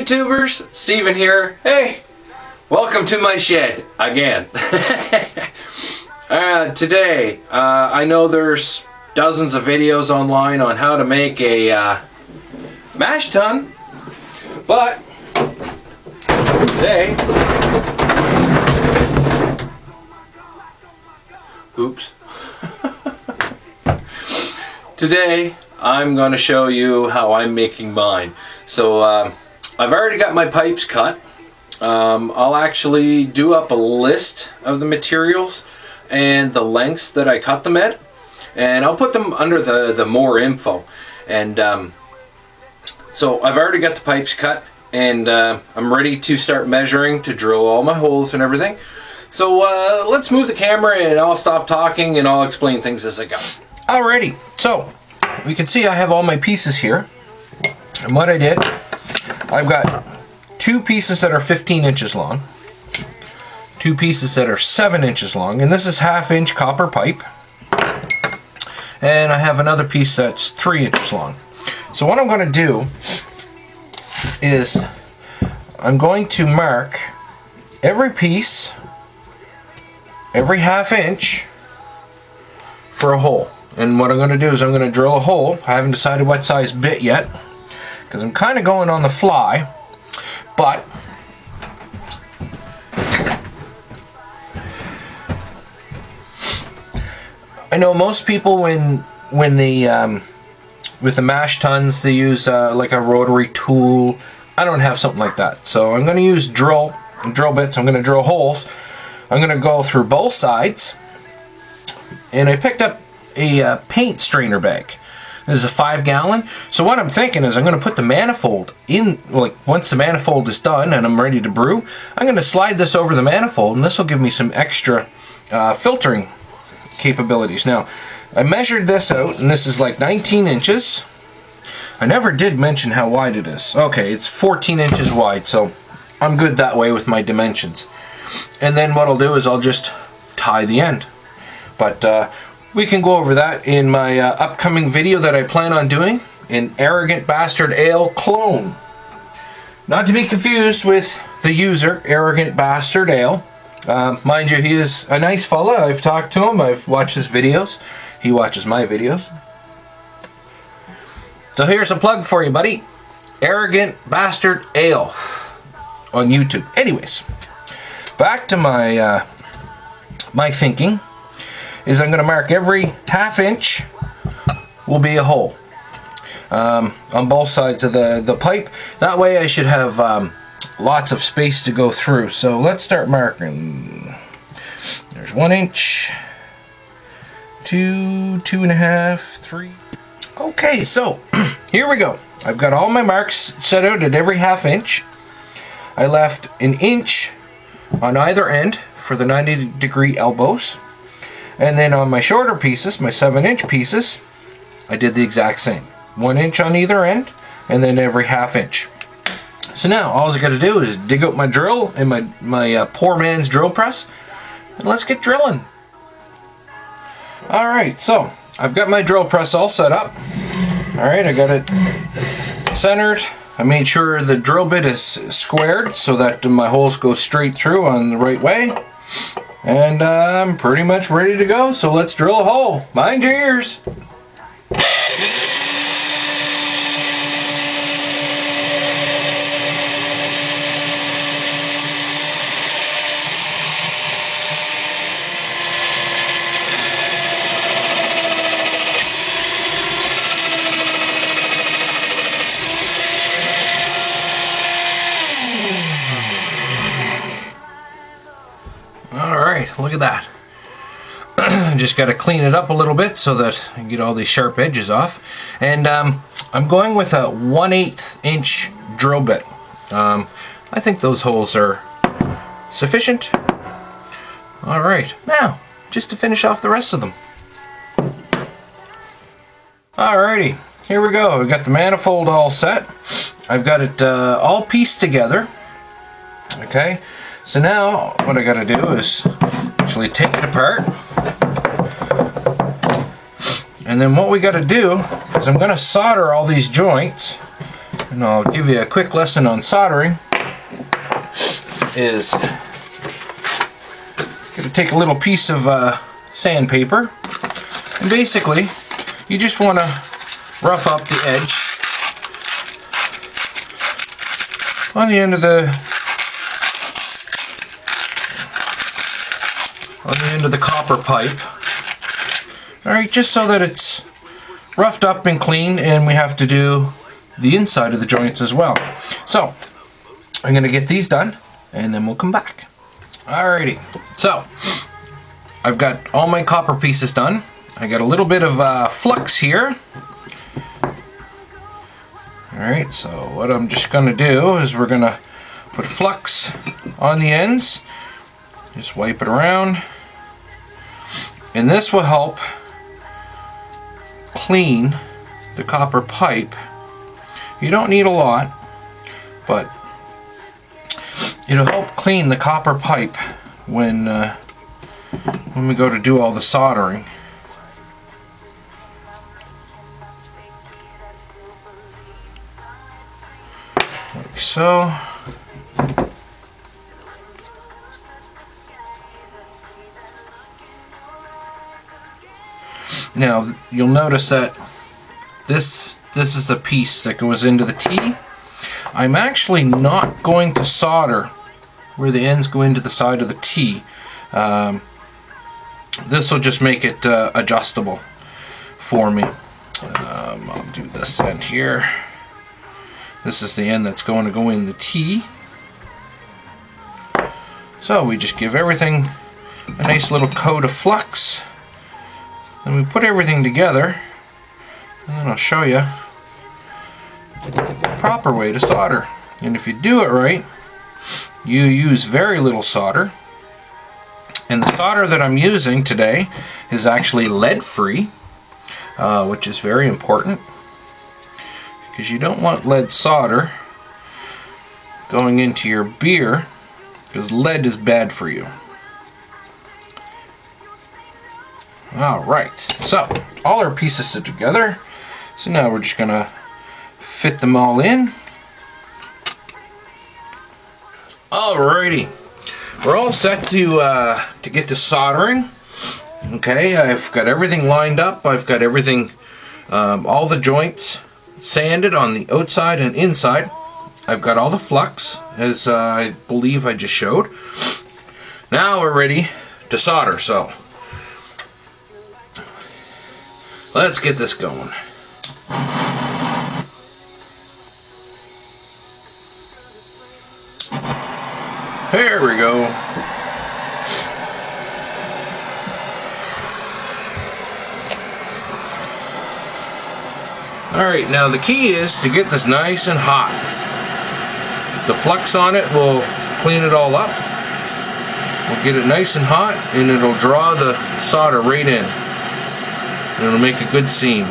YouTubers, Steven here. Hey, welcome to my shed again. Today, I know there's dozens of videos online on how to make a Mash Tun, but today, oops. Today, I'm going to show you how I'm making mine. So, I've already got my pipes cut. I'll actually do up a list of the materials and the lengths that I cut them at, and I'll put them under the more info. And so I've already got the pipes cut, and I'm ready to start measuring to drill all my holes and everything. So let's move the camera and I'll stop talking and I'll explain things as I go. Alrighty, so you can see I have all my pieces here, and what I did, I've got two pieces that are 15 inches long, two pieces that are 7 inches long, and this is 1/2 inch copper pipe, and I have another piece that's 3 inches long. So what I'm going to do is I'm going to mark every piece, every 1/2 inch for a hole. And what I'm going to do is I'm going to drill a hole. I haven't decided what size bit yet, because I'm kind of going on the fly, but I know most people when the with the mash tuns they use like a rotary tool. I don't have something like that, so I'm going to use drill bits. I'm going to drill holes. I'm going to go through both sides, and I picked up a paint strainer bag. This is a 5 gallon. So what I'm thinking is I'm going to put the manifold in, like once the manifold is done and I'm ready to brew, I'm going to slide this over the manifold, and this will give me some extra filtering capabilities. Now, I measured this out, and this is like 19 inches. I never did mention how wide it is. Okay, it's 14 inches wide, so I'm good that way with my dimensions. And then what I'll do is I'll just tie the end. But we can go over that in my upcoming video that I plan on doing, an Arrogant Bastard Ale clone. Not to be confused with the user, Arrogant Bastard Ale. Mind you, he is a nice fella. I've talked to him, I've watched his videos. He watches my videos. So here's a plug for you, buddy. Arrogant Bastard Ale on YouTube. Anyways, back to my my thinking is I'm going to mark every 1/2 inch will be a hole on both sides of the pipe. That way I should have lots of space to go through. So let's start marking. There's 1 inch, 2, 2.5, 3. Okay, so here we go. I've got all my marks set out at every 1/2 inch. I left 1 inch on either end for the 90-degree elbows. And then on my shorter pieces, my 7-inch pieces, I did the exact same. 1 inch on either end, and then every 1/2 inch. So now, all I gotta do is dig out my drill and my poor man's drill press, and let's get drilling. Alright, so, I've got my drill press all set up. Alright, I got it centered. I made sure the drill bit is squared so that my holes go straight through on the right way. And I'm pretty much ready to go, so let's drill a hole. Mind your ears. Alright, look at that. Just got to clean it up a little bit so that I can get all these sharp edges off. And I'm going with a 1/8 inch drill bit. I think those holes are sufficient. Alright, now, just to finish off the rest of them. Alrighty, here we go. We've got the manifold all set. I've got it all pieced together. Okay. So now, what I gotta do is actually take it apart. And then what we gotta do is I'm gonna solder all these joints and I'll give you a quick lesson on soldering, is going to take a little piece of sandpaper, and basically you just want to rough up the edge on the end of the copper pipe. Alright, just so that it's roughed up and clean, and we have to do the inside of the joints as well. So I'm going to get these done and then we'll come back. Alrighty, so I've got all my copper pieces done. I got a little bit of flux here. Alright, so what I'm just going to do is we're going to put flux on the ends. Just wipe it around. And this will help clean the copper pipe. You don't need a lot, but it'll help clean the copper pipe when we go to do all the soldering. Like so. Now you'll notice that this is the piece that goes into the T. I'm actually not going to solder where the ends go into the side of the T. This will just make it adjustable for me. I'll do this end here. This is the end that's going to go in the T. So we just give everything a nice little coat of flux. Then we put everything together, and then I'll show you the proper way to solder. And if you do it right, you use very little solder. And the solder that I'm using today is actually lead-free, which is very important, because you don't want lead solder going into your beer, because lead is bad for you. Alright, so all our pieces are together. So now we're just gonna fit them all in. Alrighty, we're all set to get to soldering. Okay, I've got everything lined up. I've got everything, all the joints sanded on the outside and inside. I've got all the flux, as I believe I just showed. Now we're ready to solder, so let's get this going. There we go. Alright, now the key is to get this nice and hot. The flux on it will clean it all up. We'll get it nice and hot, and it'll draw the solder right in. And it'll make a good seam.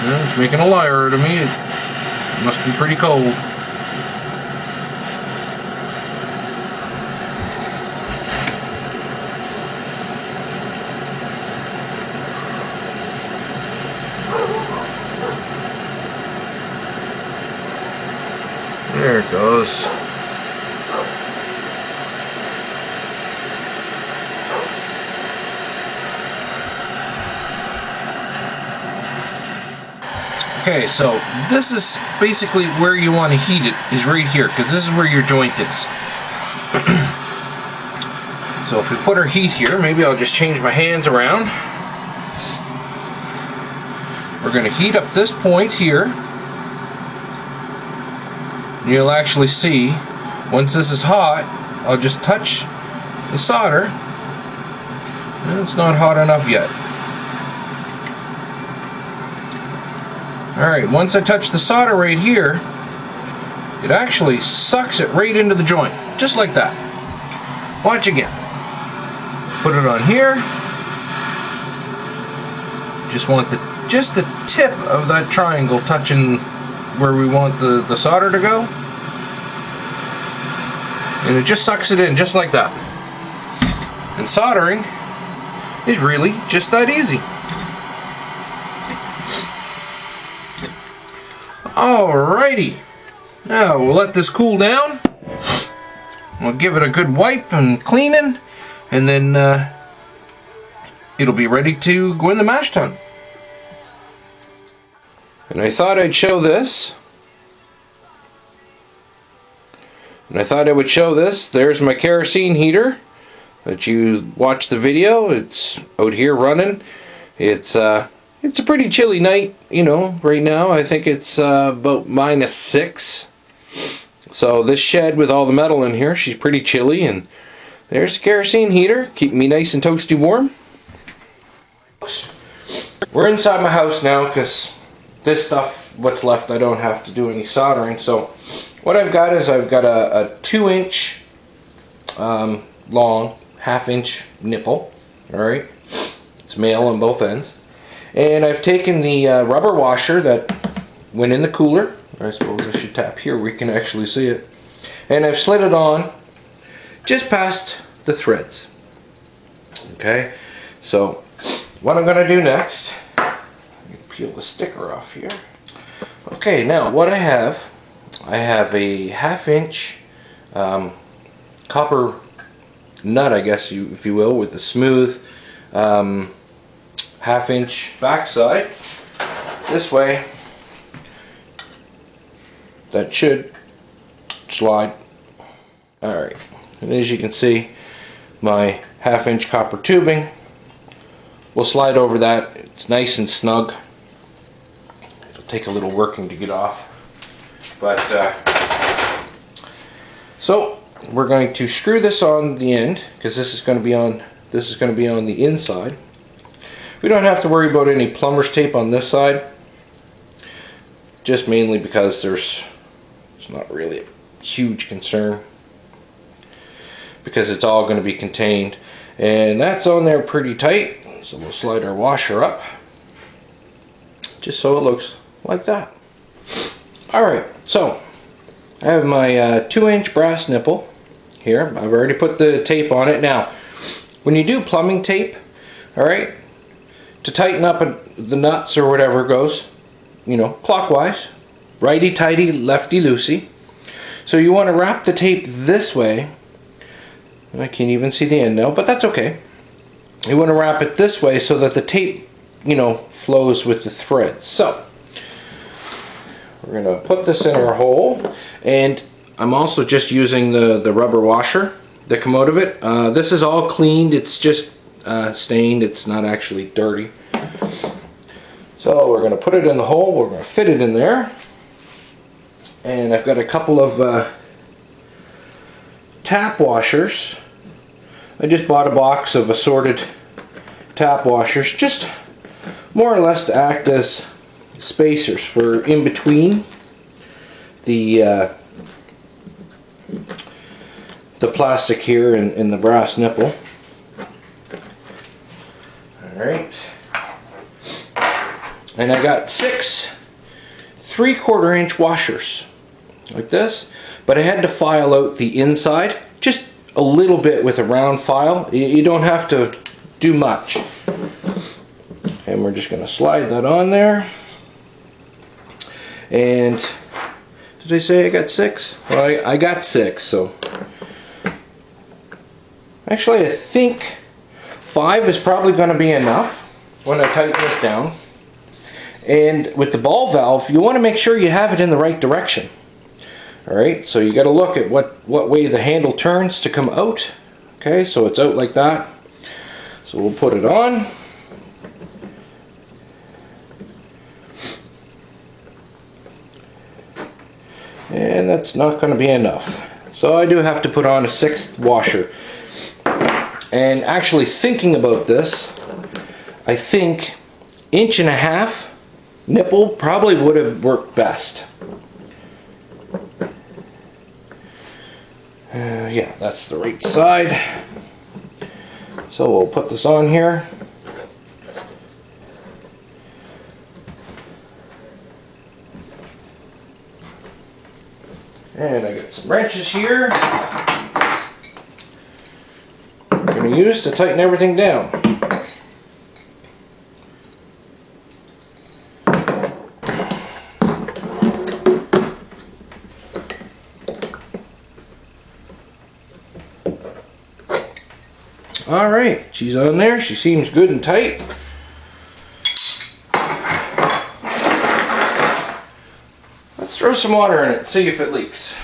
Well, it's making a liar out of me. It must be pretty cold. There it goes. Okay, so this is basically where you want to heat it, is right here, because this is where your joint is. So if we put our heat here, maybe I'll just change my hands around. We're going to heat up this point here. You'll actually see, once this is hot, I'll just touch the solder, and it's not hot enough yet. Alright, once I touch the solder right here, it actually sucks it right into the joint, just like that. Watch again. Put it on here. Just want just the tip of that triangle touching where we want the solder to go. And it just sucks it in, just like that. And soldering is really just that easy. Alrighty, now we'll let this cool down. We'll give it a good wipe and cleaning, and then it'll be ready to go in the mash tun. And I thought I'd show this. There's my kerosene heater that you watched the video. It's out here running. It's a pretty chilly night, you know, right now. I think it's about -6. So this shed with all the metal in here, she's pretty chilly, and there's the kerosene heater, keeping me nice and toasty warm. We're inside my house now because this stuff, what's left, I don't have to do any soldering. So what I've got is I've got a 2-inch long, 1/2-inch nipple. Alright, it's male on both ends. And I've taken the rubber washer that went in the cooler. I suppose I should tap here where you can actually see it. And I've slid it on just past the threads. Okay, so what I'm going to do next, peel the sticker off here. Okay, now what I have a 1/2-inch copper nut, I guess if you will, with a smooth 1/2-inch backside. This way, that should slide. Alright, and as you can see, my 1/2-inch copper tubing will slide over that. It's nice and snug. It'll take a little working to get off, but so we're going to screw this on the end because this is going to be on the inside. We don't have to worry about any plumber's tape on this side, just mainly because it's not really a huge concern because it's all going to be contained, and that's on there pretty tight. So we'll slide our washer up just so it looks like that. Alright, so I have my 2-inch brass nipple here. I've already put the tape on it. Now when you do plumbing tape, alright, to tighten up the nuts or whatever goes, you know, clockwise, righty-tighty, lefty-loosey. So you want to wrap the tape this way. I can't even see the end now, but that's okay. You want to wrap it this way so that the tape, you know, flows with the threads. So we're going to put this in our hole, and I'm also just using the rubber washer that come out of it. This is all cleaned. It's just stained. It's not actually dirty. So we're going to put it in the hole. We're going to fit it in there. And I've got a couple of tap washers. I just bought a box of assorted tap washers, just more or less to act as spacers for in between the plastic here and the brass nipple. Alright. And I got 6 3/4-inch washers like this, but I had to file out the inside just a little bit with a round file. You don't have to do much. And we're just going to slide that on there. And did I say I got 6? Well, I got 6, so actually I think 5 is probably going to be enough when I tighten this down. And with the ball valve, you want to make sure you have it in the right direction. Alright, so you got to look at what way the handle turns to come out. Okay, so it's out like that. So we'll put it on. And that's not going to be enough. So I do have to put on a 6th washer. And actually thinking about this, I think 1.5 inch nipple probably would have worked best. Yeah, that's the right side. So we'll put this on here. And I got some wrenches here I'm going to use to tighten everything down. Alright, she's on there. She seems good and tight. Let's throw some water in it and see if it leaks.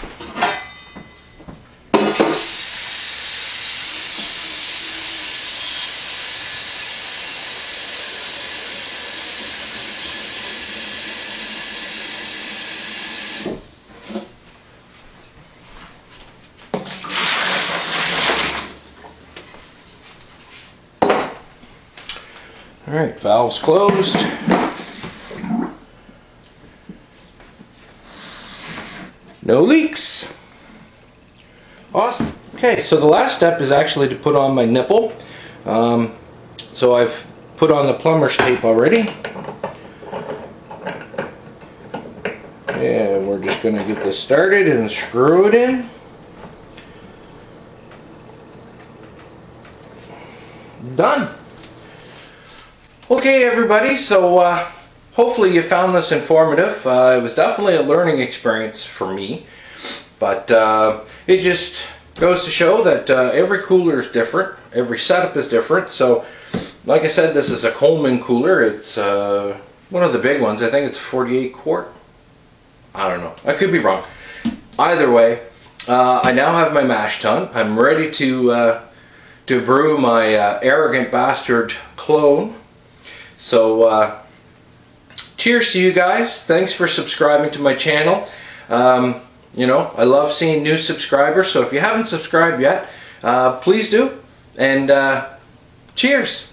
Alright, valve's closed. No leaks. Awesome. Okay, so the last step is actually to put on my nipple. So I've put on the plumber's tape already. And we're just going to get this started and screw it in. Done. Okay everybody, so hopefully you found this informative. It was definitely a learning experience for me, but it just goes to show that every cooler is different, every setup is different. So like I said, this is a Coleman cooler. It's one of the big ones. I think it's 48 quart. I don't know, I could be wrong. Either way, I now have my Mash Tun. I'm ready to brew my Arrogant Bastard clone. So, cheers to you guys. Thanks for subscribing to my channel. You know, I love seeing new subscribers, so if you haven't subscribed yet, please do. And cheers.